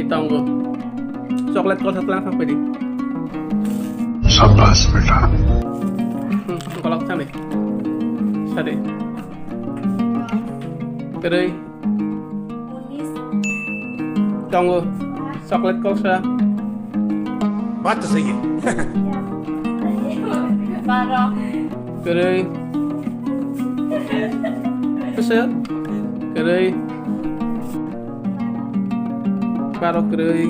Tunggu. Coklat kau satu langsung pilih. Sabar, beta. Kalau sana, sana. Kerai. Tunggu. Coklat kau sah. Baca saja. Baru. Kerai. Besar. Kerai. Baru kerai.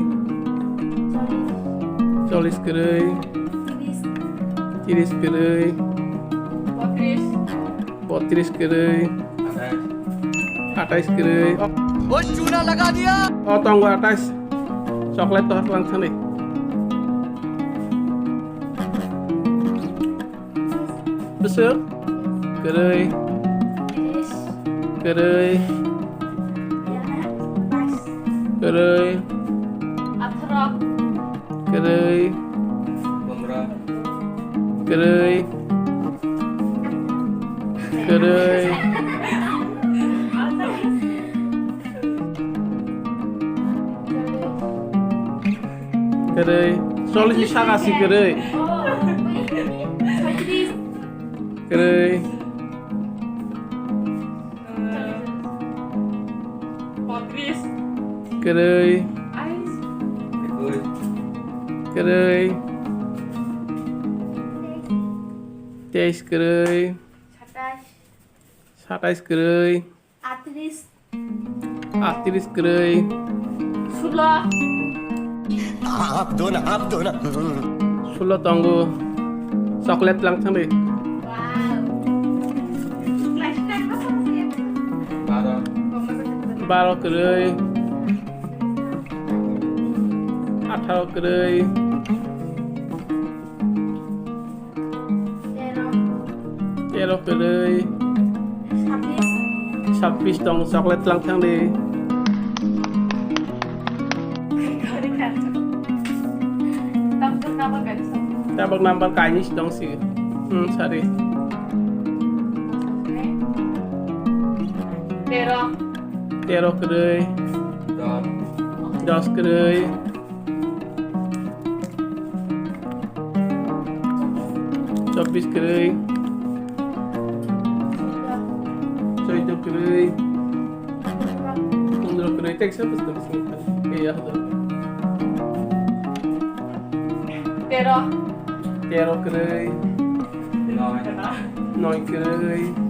Solis kerai. Tiris kerai. Potris kerai. Atas kerai. वो चूना लगा दिया Oh, tunggu atas. Coklat tuh langsung nih. Besar. Kerai. Kerai. Kerai. Kerai. Kerai. Kerai. Kerai. Solis bisa kasih kerai. Kerai. Kerai. Kerai. Tes kerai. Satais kerai. Atris kerai. आप दो ना Sulo tunggu. Coklat langsung deh. Baru kerai. 18 kerai. Tero kerai. 26 dong, coklat langsung deh. Tabak nambah kayaknya dong sih. Sorry. Tero kerai. 10 kerai. 24 kerai. 17 kerai. 15 kerai. Tek siapa sih? Iya, Tero kerai. 9 kerai.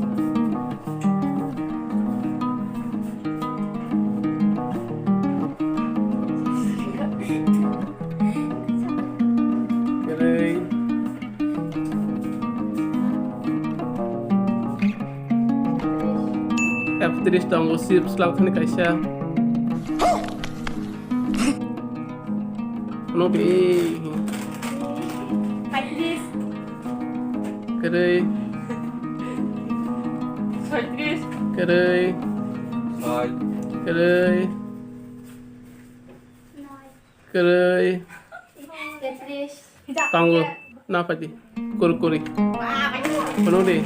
3 tunggu sip langsung nih Kaisya. Nobi. Kerai. Kerai. Kerai. Kerai. Tunggu. Napa sih? Kurkuri. Penuh deh.